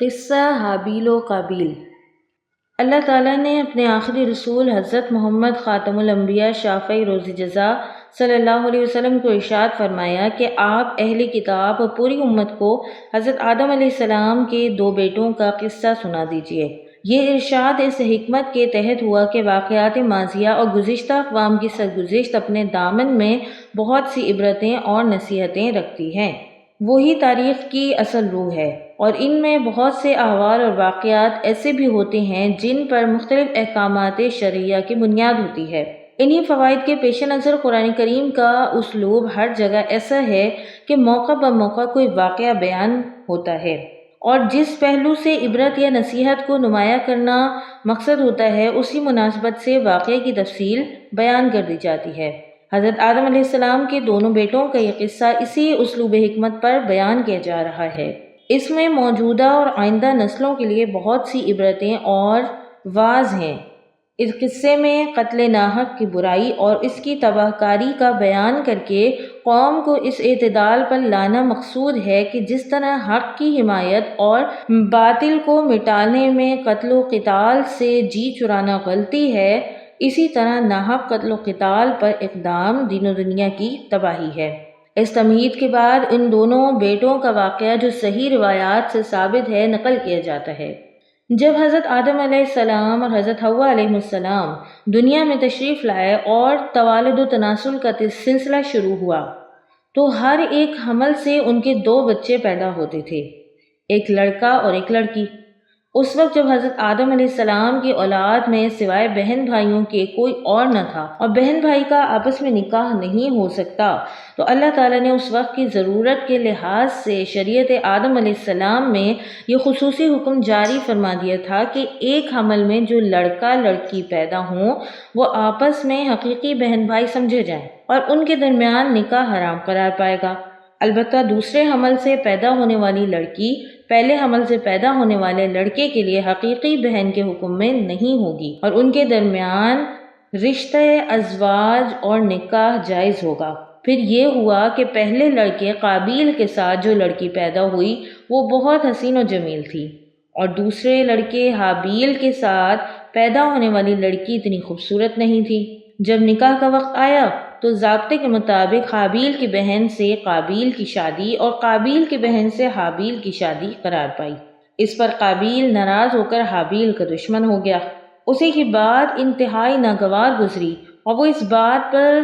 قصہ حابیل و قابیل۔ اللہ تعالیٰ نے اپنے آخری رسول حضرت محمد خاتم الانبیاء شافعی روز جزا صلی اللہ علیہ وسلم کو ارشاد فرمایا کہ آپ اہل کتاب اور پوری امت کو حضرت آدم علیہ السلام کے 2 بیٹوں کا قصہ سنا دیجیے۔ یہ ارشاد اس حکمت کے تحت ہوا کہ واقعات ماضیہ اور گزشتہ اقوام کی سرگزشت اپنے دامن میں بہت سی عبرتیں اور نصیحتیں رکھتی ہیں۔ وہی تاریخ کی اصل روح ہے، اور ان میں بہت سے احوال اور واقعات ایسے بھی ہوتے ہیں جن پر مختلف احکامات شرعیہ کی بنیاد ہوتی ہے۔ انہی فوائد کے پیش نظر قرآن کریم کا اسلوب ہر جگہ ایسا ہے کہ موقع بموقع کوئی واقعہ بیان ہوتا ہے، اور جس پہلو سے عبرت یا نصیحت کو نمایاں کرنا مقصد ہوتا ہے اسی مناسبت سے واقعے کی تفصیل بیان کر دی جاتی ہے۔ حضرت آدم علیہ السلام کے دونوں بیٹوں کا یہ قصہ اسی اسلوب حکمت پر بیان کیا جا رہا ہے۔ اس میں موجودہ اور آئندہ نسلوں کے لیے بہت سی عبرتیں اور واعظ ہیں۔ اس قصے میں قتل ناحق کی برائی اور اس کی تباہ کاری کا بیان کر کے قوم کو اس اعتدال پر لانا مقصود ہے کہ جس طرح حق کی حمایت اور باطل کو مٹانے میں قتل و قتال سے جی چرانا غلطی ہے، اسی طرح ناحق قتل و قتال پر اقدام دین و دنیا کی تباہی ہے۔ اس تمہید کے بعد ان دونوں بیٹوں کا واقعہ جو صحیح روایات سے ثابت ہے نقل کیا جاتا ہے۔ جب حضرت آدم علیہ السلام اور حضرت حوا علیہ السلام دنیا میں تشریف لائے اور توالد و تناسل کا سلسلہ شروع ہوا تو ہر ایک حمل سے ان کے 2 بچے پیدا ہوتے تھے، ایک لڑکا اور ایک لڑکی۔ اس وقت جب حضرت آدم علیہ السلام کی اولاد میں سوائے بہن بھائیوں کے کوئی اور نہ تھا اور بہن بھائی کا آپس میں نکاح نہیں ہو سکتا، تو اللہ تعالیٰ نے اس وقت کی ضرورت کے لحاظ سے شریعت آدم علیہ السلام میں یہ خصوصی حکم جاری فرما دیا تھا کہ ایک حمل میں جو لڑکا لڑکی پیدا ہوں وہ آپس میں حقیقی بہن بھائی سمجھے جائیں اور ان کے درمیان نکاح حرام قرار پائے گا۔ البتہ دوسرے حمل سے پیدا ہونے والی لڑکی پہلے حمل سے پیدا ہونے والے لڑکے کے لیے حقیقی بہن کے حکم میں نہیں ہوگی، اور ان کے درمیان رشتہ ازواج اور نکاح جائز ہوگا۔ پھر یہ ہوا کہ پہلے لڑکے قابیل کے ساتھ جو لڑکی پیدا ہوئی وہ بہت حسین و جمیل تھی، اور دوسرے لڑکے حابیل کے ساتھ پیدا ہونے والی لڑکی اتنی خوبصورت نہیں تھی۔ جب نکاح کا وقت آیا تو ضابطے کے مطابق حابیل کی بہن سے قابیل کی شادی اور قابیل کی بہن سے حابیل کی شادی قرار پائی۔ اس پر قابیل ناراض ہو کر حابیل کا دشمن ہو گیا۔ اسی کی بات انتہائی ناگوار گزری اور وہ اس بات پر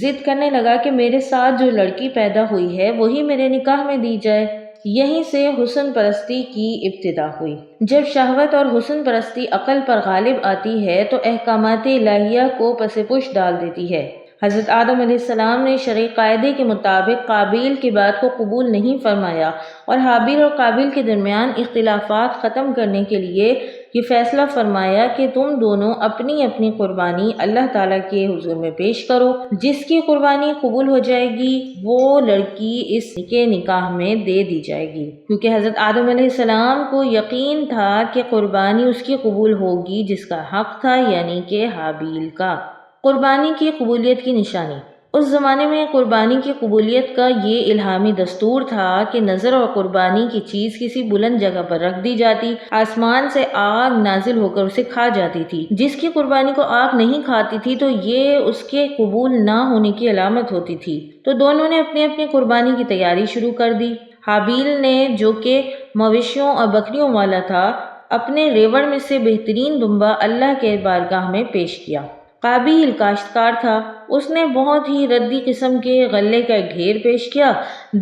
ضد کرنے لگا کہ میرے ساتھ جو لڑکی پیدا ہوئی ہے وہی میرے نکاح میں دی جائے۔ یہیں سے حسن پرستی کی ابتدا ہوئی۔ جب شہوت اور حسن پرستی عقل پر غالب آتی ہے تو احکامات الہیہ کو پس پش ڈال دیتی ہے۔ حضرت آدم علیہ السلام نے شرعی قاعدے کے مطابق قابیل کی بات کو قبول نہیں فرمایا اور حابیل اور قابیل کے درمیان اختلافات ختم کرنے کے لیے یہ فیصلہ فرمایا کہ تم دونوں اپنی اپنی قربانی اللہ تعالیٰ کے حضور میں پیش کرو، جس کی قربانی قبول ہو جائے گی وہ لڑکی اس کے نکاح میں دے دی جائے گی، کیونکہ حضرت آدم علیہ السلام کو یقین تھا کہ قربانی اس کی قبول ہوگی جس کا حق تھا، یعنی کہ حابیل کا۔ قربانی کی قبولیت کی نشانی۔ اس زمانے میں قربانی کی قبولیت کا یہ الہامی دستور تھا کہ نظر اور قربانی کی چیز کسی بلند جگہ پر رکھ دی جاتی، آسمان سے آگ نازل ہو کر اسے کھا جاتی تھی۔ جس کی قربانی کو آگ نہیں کھاتی تھی تو یہ اس کے قبول نہ ہونے کی علامت ہوتی تھی۔ تو دونوں نے اپنی اپنی قربانی کی تیاری شروع کر دی۔ حابیل نے، جو کہ مویشیوں اور بکریوں والا تھا، اپنے ریوڑ میں سے بہترین دمبا اللہ کے بارگاہ میں پیش کیا۔ قابیل کاشتکار تھا، اس نے بہت ہی ردی قسم کے غلے کا ایک ڈھیر پیش کیا،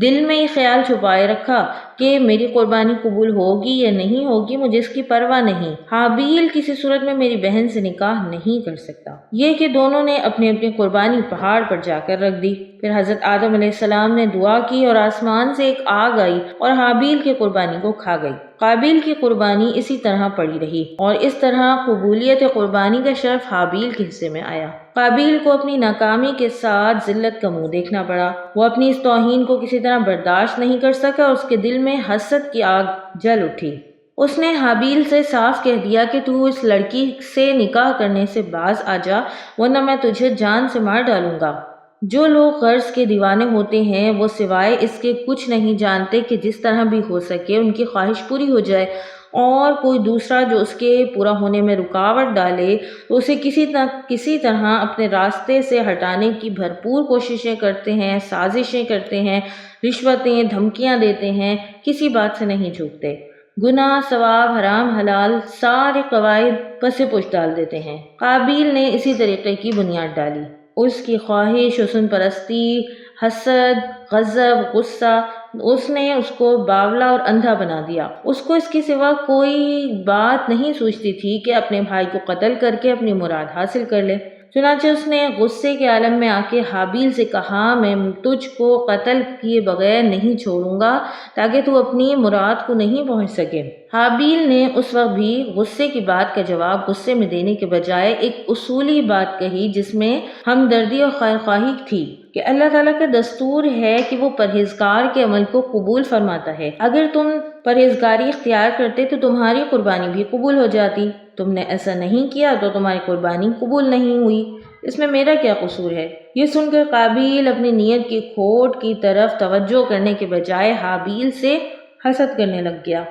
دل میں یہ خیال چھپائے رکھا کہ میری قربانی قبول ہوگی یا نہیں ہوگی مجھے اس کی پرواہ نہیں، حابیل کسی صورت میں میری بہن سے نکاح نہیں کر سکتا۔ یہ کہ دونوں نے اپنی اپنی قربانی پہاڑ پر جا کر رکھ دی۔ پھر حضرت آدم علیہ السلام نے دعا کی اور آسمان سے ایک آگ آئی اور حابیل کی قربانی کو کھا گئی۔ قابیل کی قربانی اسی طرح پڑی رہی اور اس طرح قبولیت قربانی کا شرف حابیل کے حصے میں آیا۔ قابیل کو اپنی ناکامی کے ساتھ ذلت کا منہ دیکھنا پڑا۔ وہ اپنی اس توہین کو کسی طرح برداشت نہیں کر سکا اور اس کے دل میں حسد کی آگ جل اٹھی۔ اس نے حابیل سے صاف کہہ دیا کہ تو اس لڑکی سے نکاح کرنے سے باز آ جا، ورنہ میں تجھے جان سے مار ڈالوں گا۔ جو لوگ غرض کے دیوانے ہوتے ہیں وہ سوائے اس کے کچھ نہیں جانتے کہ جس طرح بھی ہو سکے ان کی خواہش پوری ہو جائے، اور کوئی دوسرا جو اس کے پورا ہونے میں رکاوٹ ڈالے تو اسے کسی طرح اپنے راستے سے ہٹانے کی بھرپور کوششیں کرتے ہیں، سازشیں کرتے ہیں، رشوتیں دھمکیاں دیتے ہیں، کسی بات سے نہیں جھکتے، گناہ ثواب حرام حلال سارے قواعد پس پش ڈال دیتے ہیں۔ قابیل نے اسی طریقے کی بنیاد ڈالی۔ اس کی خواہش، حسن پرستی، حسد، غضب، غصہ، اس نے اس کو باولا اور اندھا بنا دیا۔ اس کو اس کے سوا کوئی بات نہیں سوچتی تھی کہ اپنے بھائی کو قتل کر کے اپنی مراد حاصل کر لے۔ چنانچہ اس نے غصے کے عالم میں آ کے حابیل سے کہا، میں تجھ کو قتل کیے بغیر نہیں چھوڑوں گا تاکہ تو اپنی مراد کو نہیں پہنچ سکے۔ حابیل نے اس وقت بھی غصے کی بات کا جواب غصے میں دینے کے بجائے ایک اصولی بات کہی جس میں ہمدردی اور خیر خواہی تھی کہ اللہ تعالیٰ کا دستور ہے کہ وہ پرہیزگار کے عمل کو قبول فرماتا ہے۔ اگر تم پرہیزگاری اختیار کرتے تو تمہاری قربانی بھی قبول ہو جاتی، تم نے ایسا نہیں کیا تو تمہاری قربانی قبول نہیں ہوئی، اس میں میرا کیا قصور ہے؟ یہ سن کر قابیل اپنی نیت کی کھوٹ کی طرف توجہ کرنے کے بجائے حابیل سے حسد کرنے لگ گیا۔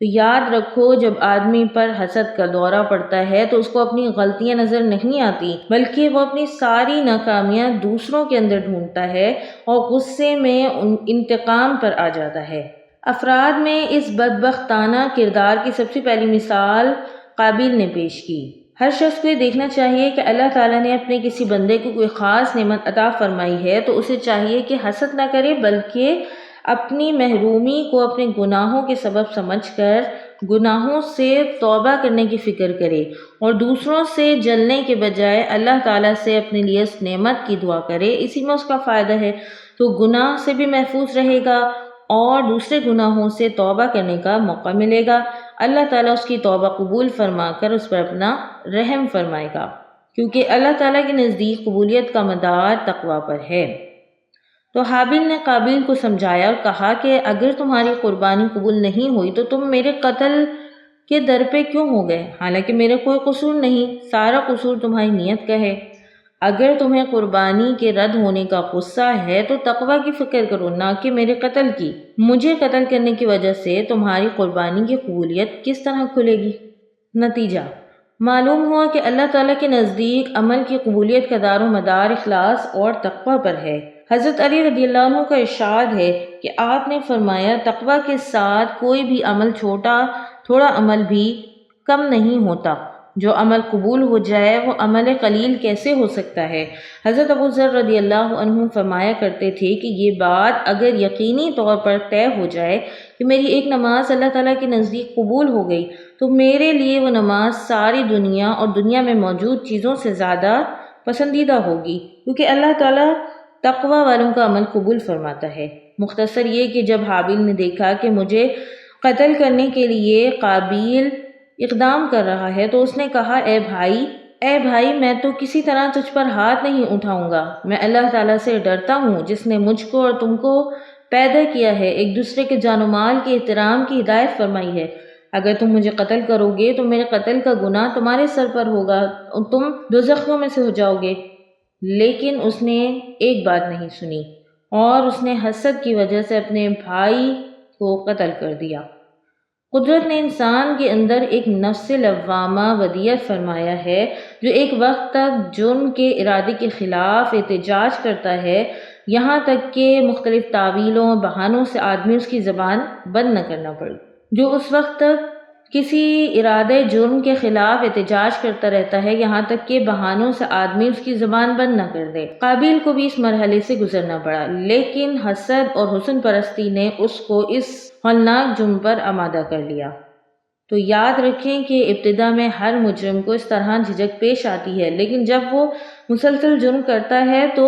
تو یاد رکھو، جب آدمی پر حسد کا دورہ پڑتا ہے تو اس کو اپنی غلطیاں نظر نہیں آتی، بلکہ وہ اپنی ساری ناکامیاں دوسروں کے اندر ڈھونڈتا ہے اور غصے میں انتقام پر آ جاتا ہے۔ افراد میں اس بدبختانہ کردار کی سب سے پہلی مثال قابیل نے پیش کی۔ ہر شخص کو یہ دیکھنا چاہیے کہ اللہ تعالیٰ نے اپنے کسی بندے کو کوئی خاص نعمت عطا فرمائی ہے تو اسے چاہیے کہ حسد نہ کرے، بلکہ اپنی محرومی کو اپنے گناہوں کے سبب سمجھ کر گناہوں سے توبہ کرنے کی فکر کرے اور دوسروں سے جلنے کے بجائے اللہ تعالیٰ سے اپنے لیے اس نعمت کی دعا کرے، اسی میں اس کا فائدہ ہے۔ تو گناہ سے بھی محفوظ رہے گا اور دوسرے گناہوں سے توبہ کرنے کا موقع ملے گا۔ اللہ تعالیٰ اس کی توبہ قبول فرما کر اس پر اپنا رحم فرمائے گا، کیونکہ اللہ تعالیٰ کے نزدیک قبولیت کا مدار تقویٰ پر ہے۔ تو حابیل نے قابیل کو سمجھایا اور کہا کہ اگر تمہاری قربانی قبول نہیں ہوئی تو تم میرے قتل کے در پہ کیوں ہو گئے؟ حالانکہ میرا کوئی قصور نہیں، سارا قصور تمہاری نیت کا ہے۔ اگر تمہیں قربانی کے رد ہونے کا غصہ ہے تو تقویٰ کی فکر کرو، نہ کہ میرے قتل کی۔ مجھے قتل کرنے کی وجہ سے تمہاری قربانی کی قبولیت کس طرح کھلے گی؟ نتیجہ معلوم ہوا کہ اللہ تعالیٰ کے نزدیک عمل کی قبولیت کا دار و مدار اخلاص اور تقویٰ پر ہے۔ حضرت علی رضی اللہ عنہ کا ارشاد ہے کہ آپ نے فرمایا، تقویٰ کے ساتھ کوئی بھی عمل تھوڑا عمل بھی کم نہیں ہوتا۔ جو عمل قبول ہو جائے وہ عمل قلیل کیسے ہو سکتا ہے؟ حضرت ابو ذر رضی اللہ عنہ فرمایا کرتے تھے کہ یہ بات اگر یقینی طور پر طے ہو جائے کہ میری ایک نماز اللہ تعالیٰ کے نزدیک قبول ہو گئی تو میرے لیے وہ نماز ساری دنیا اور دنیا میں موجود چیزوں سے زیادہ پسندیدہ ہوگی، کیونکہ اللہ تعالیٰ تقویٰ والوں کا عمل قبول فرماتا ہے۔ مختصر یہ کہ جب حابیل نے دیکھا کہ مجھے قتل کرنے کے لیے قابیل اقدام کر رہا ہے تو اس نے کہا، اے بھائی میں تو کسی طرح تجھ پر ہاتھ نہیں اٹھاؤں گا، میں اللہ تعالیٰ سے ڈرتا ہوں جس نے مجھ کو اور تم کو پیدا کیا ہے، ایک دوسرے کے جان و مال کے احترام کی ہدایت فرمائی ہے۔ اگر تم مجھے قتل کرو گے تو میرے قتل کا گناہ تمہارے سر پر ہوگا اور تم دوزخیوں میں سے ہو جاؤ گے۔ لیکن اس نے ایک بات نہیں سنی اور اس نے حسد کی وجہ سے اپنے بھائی کو قتل کر دیا۔ قدرت نے انسان کے اندر ایک نفس لوامہ ودیعت فرمایا ہے جو ایک وقت تک جرم کے ارادے کے خلاف احتجاج کرتا ہے، یہاں تک کہ مختلف تعویلوں بہانوں سے آدمی اس کی زبان بند نہ کرنا پڑے۔ جو اس وقت تک کسی ارادے جرم کے خلاف احتجاج کرتا رہتا ہے یہاں تک کہ بہانوں سے آدمی اس کی زبان بند نہ کر دے۔ قابیل کو بھی اس مرحلے سے گزرنا پڑا، لیکن حسد اور حسن پرستی نے اس کو اس ہولناک جرم پر آمادہ کر لیا۔ تو یاد رکھیں کہ ابتدا میں ہر مجرم کو اس طرح جھجک پیش آتی ہے، لیکن جب وہ مسلسل جرم کرتا ہے تو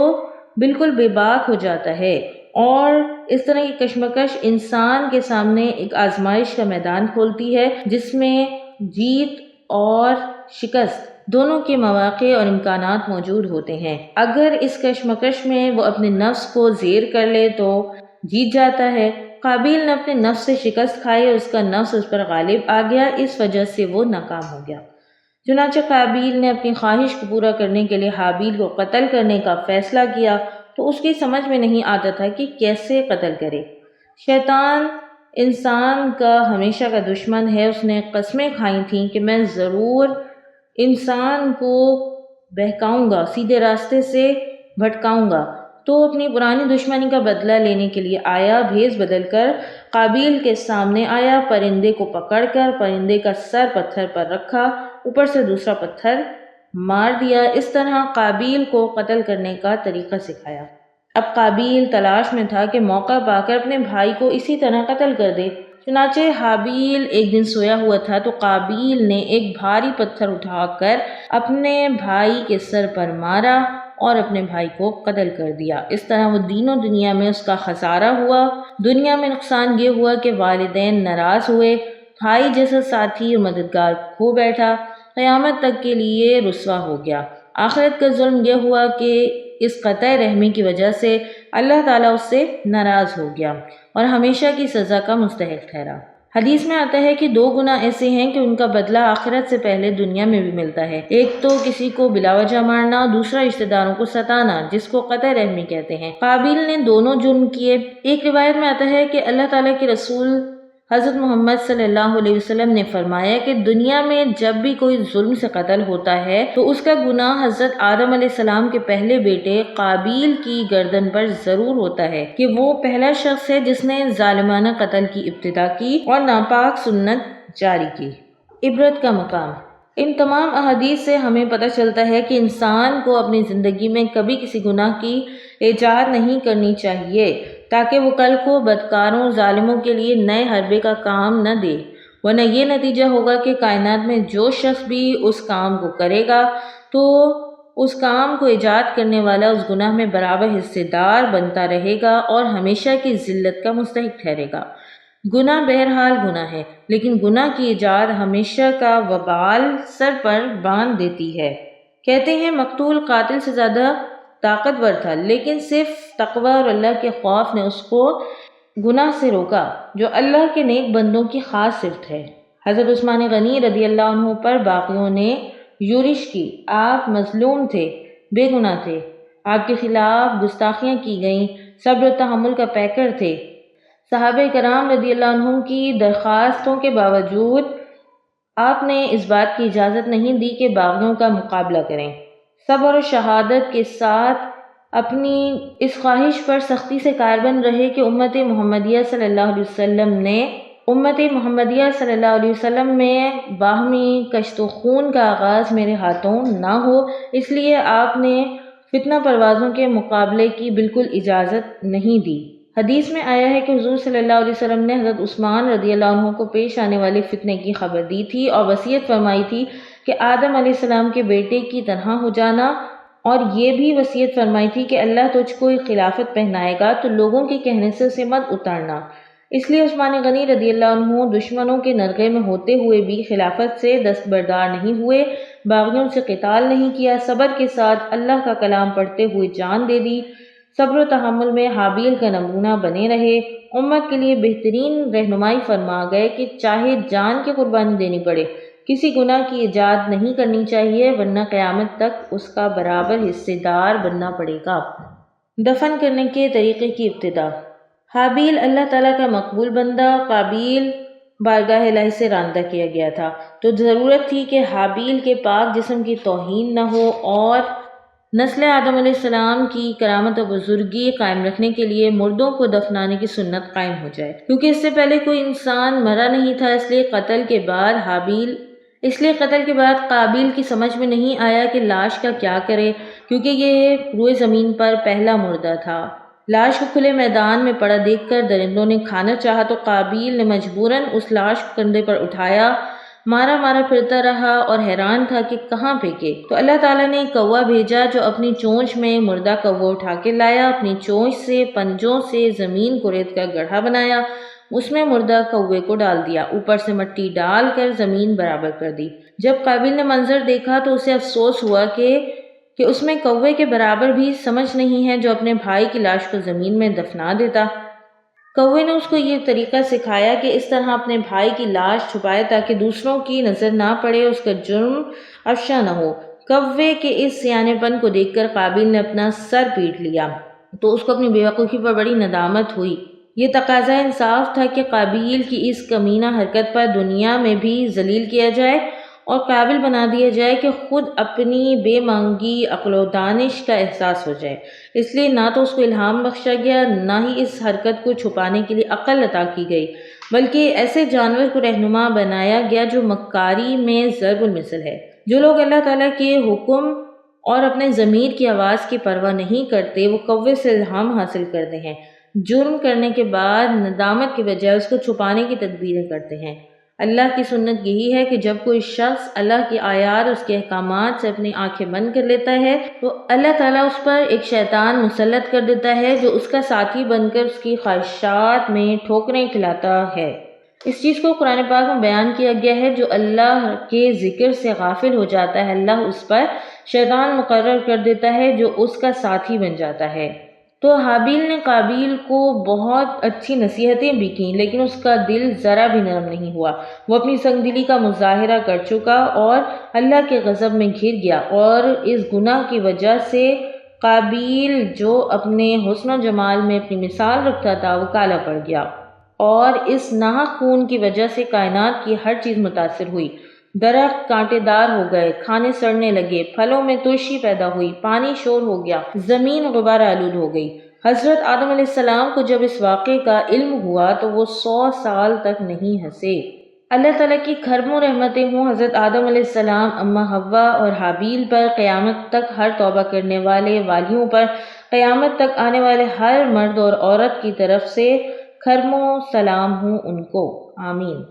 بالکل بے باک ہو جاتا ہے، اور اس طرح کی کشمکش انسان کے سامنے ایک آزمائش کا میدان کھولتی ہے جس میں جیت اور شکست دونوں کے مواقع اور امکانات موجود ہوتے ہیں۔ اگر اس کشمکش میں وہ اپنے نفس کو زیر کر لے تو جیت جاتا ہے۔ قابیل نے اپنے نفس سے شکست کھائی اور اس کا نفس اس پر غالب آ گیا، اس وجہ سے وہ ناکام ہو گیا۔ چنانچہ قابیل نے اپنی خواہش کو پورا کرنے کے لیے حابیل کو قتل کرنے کا فیصلہ کیا، تو اس کی سمجھ میں نہیں آتا تھا کہ کیسے قتل کرے۔ شیطان انسان کا ہمیشہ کا دشمن ہے۔ اس نے قسمیں کھائی تھیں کہ میں ضرور انسان کو بہکاؤں گا، سیدھے راستے سے بھٹکاؤں گا۔ تو اپنی پرانی دشمنی کا بدلہ لینے کے لیے آیا، بھیس بدل کر قابیل کے سامنے آیا، پرندے کو پکڑ کر پرندے کا سر پتھر پر رکھا، اوپر سے دوسرا پتھر مار دیا۔ اس طرح قابیل کو قتل کرنے کا طریقہ سکھایا۔ اب قابیل تلاش میں تھا کہ موقع پا کر اپنے بھائی کو اسی طرح قتل کر دے۔ چنانچہ حابیل ایک دن سویا ہوا تھا تو قابیل نے ایک بھاری پتھر اٹھا کر اپنے بھائی کے سر پر مارا اور اپنے بھائی کو قتل کر دیا۔ اس طرح وہ دین و دنیا میں اس کا خسارہ ہوا۔ دنیا میں نقصان یہ ہوا کہ والدین ناراض ہوئے، بھائی جیسا ساتھی اور مددگار کھو بیٹھا، قیامت تک کے لیے رسوا ہو گیا۔ آخرت کا ظلم یہ ہوا کہ اس قطع رحمی کی وجہ سے اللہ تعالیٰ اس سے ناراض ہو گیا اور ہمیشہ کی سزا کا مستحق ٹھہرا۔ حدیث میں آتا ہے کہ 2 گناہ ایسے ہیں کہ ان کا بدلہ آخرت سے پہلے دنیا میں بھی ملتا ہے۔ ایک تو کسی کو بلا وجہ مارنا، دوسرا رشتہ داروں کو ستانا، جس کو قطع رحمی کہتے ہیں۔ قابیل نے دونوں جرم کیے۔ ایک روایت میں آتا ہے کہ اللہ تعالیٰ کے رسول حضرت محمد صلی اللہ علیہ وسلم نے فرمایا کہ دنیا میں جب بھی کوئی ظلم سے قتل ہوتا ہے تو اس کا گناہ حضرت آدم علیہ السلام کے پہلے بیٹے قابیل کی گردن پر ضرور ہوتا ہے کہ وہ پہلا شخص ہے جس نے ظالمانہ قتل کی ابتدا کی اور ناپاک سنت جاری کی۔ عبرت کا مقام۔ ان تمام احادیث سے ہمیں پتہ چلتا ہے کہ انسان کو اپنی زندگی میں کبھی کسی گناہ کی ایجاد نہیں کرنی چاہیے تاکہ وہ کل کو بدکاروں ظالموں کے لیے نئے حربے کا کام نہ دے، ورنہ یہ نتیجہ ہوگا کہ کائنات میں جو شخص بھی اس کام کو کرے گا تو اس کام کو ایجاد کرنے والا اس گناہ میں برابر حصے دار بنتا رہے گا اور ہمیشہ کی ذلت کا مستحق ٹھہرے گا۔ گناہ بہرحال گناہ ہے، لیکن گناہ کی ایجاد ہمیشہ کا وبال سر پر باندھ دیتی ہے۔ کہتے ہیں مقتول قاتل سے زیادہ طاقتور تھا، لیکن صرف تقوی اور اللہ کے خوف نے اس کو گناہ سے روکا، جو اللہ کے نیک بندوں کی خاص صفت ہے۔ حضرت عثمان غنی رضی اللہ عنہ پر باغیوں نے یورش کی۔ آپ مظلوم تھے، بے گناہ تھے، آپ کے خلاف گستاخیاں کی گئیں، صبر و تحمل کا پیکر تھے۔ صحابہ کرام رضی اللہ عنہم کی درخواستوں کے باوجود آپ نے اس بات کی اجازت نہیں دی کہ باغیوں کا مقابلہ کریں۔ صبر و شہادت کے ساتھ اپنی اس خواہش پر سختی سے کاربند رہے کہ امت محمدیہ صلی اللہ علیہ وسلم میں باہمی کشت و خون کا آغاز میرے ہاتھوں نہ ہو، اس لیے آپ نے فتنہ پروازوں کے مقابلے کی بالکل اجازت نہیں دی۔ حدیث میں آیا ہے کہ حضور صلی اللہ علیہ وسلم نے حضرت عثمان رضی اللہ عنہ کو پیش آنے والے فتنے کی خبر دی تھی اور وصیت فرمائی تھی کہ آدم علیہ السلام کے بیٹے کی طرح ہو جانا، اور یہ بھی وصیت فرمائی تھی کہ اللہ تجھ کو ایک خلافت پہنائے گا تو لوگوں کے کہنے سے اسے مت اتارنا۔ اس لیے عثمان غنی رضی اللہ عنہ دشمنوں کے نرغے میں ہوتے ہوئے بھی خلافت سے دستبردار نہیں ہوئے، باغیوں سے قتال نہیں کیا، صبر کے ساتھ اللہ کا کلام پڑھتے ہوئے جان دے دی، صبر و تحمل میں حابیل کا نمونہ بنے رہے، امت کے لیے بہترین رہنمائی فرما گئے کہ چاہے جان کی قربانی دینی پڑے، کسی گناہ کی ایجاد نہیں کرنی چاہیے، ورنہ قیامت تک اس کا برابر حصے دار بننا پڑے گا۔ دفن کرنے کے طریقے کی ابتدا۔ حابیل اللہ تعالیٰ کا مقبول بندہ، قابیل بارگاہ الہی سے راندہ کیا گیا تھا، تو ضرورت تھی کہ حابیل کے پاک جسم کی توہین نہ ہو اور نسل آدم علیہ السلام کی کرامت و بزرگی قائم رکھنے کے لیے مردوں کو دفنانے کی سنت قائم ہو جائے۔ کیونکہ اس سے پہلے کوئی انسان مرا نہیں تھا، اس لیے قتل کے بعد قابیل کی سمجھ میں نہیں آیا کہ لاش کا کیا کرے، کیونکہ یہ روئے زمین پر پہلا مردہ تھا۔ لاش کو کھلے میدان میں پڑا دیکھ کر درندوں نے کھانا چاہا تو قابیل نے مجبوراً اس لاش کو کندھے پر اٹھایا، مارا مارا پھرتا رہا اور حیران تھا کہ کہاں پھینکے۔ تو اللہ تعالیٰ نے ایک کوا بھیجا جو اپنی چونچ میں مردہ کوا اٹھا کے لایا، اپنی چونچ سے پنجوں سے زمین کو ریت کا گڑھا بنایا، اس میں مردہ کوے کو ڈال دیا، اوپر سے مٹی ڈال کر زمین برابر کر دی۔ جب قابیل نے منظر دیکھا تو اسے افسوس ہوا کہ اس میں کوے کے برابر بھی سمجھ نہیں ہے جو اپنے بھائی کی لاش کو زمین میں دفنا دیتا۔ کوے نے اس کو یہ طریقہ سکھایا کہ اس طرح اپنے بھائی کی لاش چھپائے تاکہ دوسروں کی نظر نہ پڑے، اس کا جرم افشا نہ ہو۔ کوے کے اس سیانے پن کو دیکھ کر قابیل نے اپنا سر پیٹ لیا تو اس کو اپنی بے وقوفی پر بڑی ندامت ہوئی۔ یہ تقاضا انصاف تھا کہ قابیل کی اس کمینہ حرکت پر دنیا میں بھی ذلیل کیا جائے اور قابل بنا دیا جائے کہ خود اپنی بے مانگی عقل و دانش کا احساس ہو جائے۔ اس لیے نہ تو اس کو الہام بخشا گیا، نہ ہی اس حرکت کو چھپانے کے لیے عقل عطا کی گئی، بلکہ ایسے جانور کو رہنما بنایا گیا جو مکاری میں ضرب المثل ہے۔ جو لوگ اللہ تعالیٰ کے حکم اور اپنے ضمیر کی آواز کی پرواہ نہیں کرتے، وہ کوے سے الہام حاصل کرتے ہیں، جرم کرنے کے بعد ندامت کے بجائے اس کو چھپانے کی تدبیریں کرتے ہیں۔ اللہ کی سنت یہی ہے کہ جب کوئی شخص اللہ کی آیات اور اس کے احکامات سے اپنی آنکھیں بند کر لیتا ہے تو اللہ تعالیٰ اس پر ایک شیطان مسلط کر دیتا ہے جو اس کا ساتھی بن کر اس کی خواہشات میں ٹھوکریں کھلاتا ہے۔ اس چیز کو قرآن پاک میں بیان کیا گیا ہے، جو اللہ کے ذکر سے غافل ہو جاتا ہے اللہ اس پر شیطان مقرر کر دیتا ہے جو اس کا ساتھی بن جاتا ہے۔ تو حابیل نے قابیل کو بہت اچھی نصیحتیں بھی کیں، لیکن اس کا دل ذرا بھی نرم نہیں ہوا۔ وہ اپنی سنگ دلی کا مظاہرہ کر چکا اور اللہ کے غضب میں گھر گیا، اور اس گناہ کی وجہ سے قابیل جو اپنے حسن و جمال میں اپنی مثال رکھتا تھا وہ کالا پڑ گیا، اور اس ناحق خون کی وجہ سے کائنات کی ہر چیز متاثر ہوئی۔ درخت کانٹے دار ہو گئے، کھانے سڑنے لگے، پھلوں میں ترشی پیدا ہوئی، پانی شور ہو گیا، زمین غبار آلود ہو گئی۔ حضرت آدم علیہ السلام کو جب اس واقعے کا علم ہوا تو وہ 100 سال تک نہیں ہنسے۔ اللہ تعالیٰ کی کھرموں رحمتیں ہوں حضرت آدم علیہ السلام، اماں حوا اور حابیل پر، قیامت تک ہر توبہ کرنے والے والیوں پر، قیامت تک آنے والے ہر مرد اور عورت کی طرف سے کھرموں سلام ہوں ان کو، آمین۔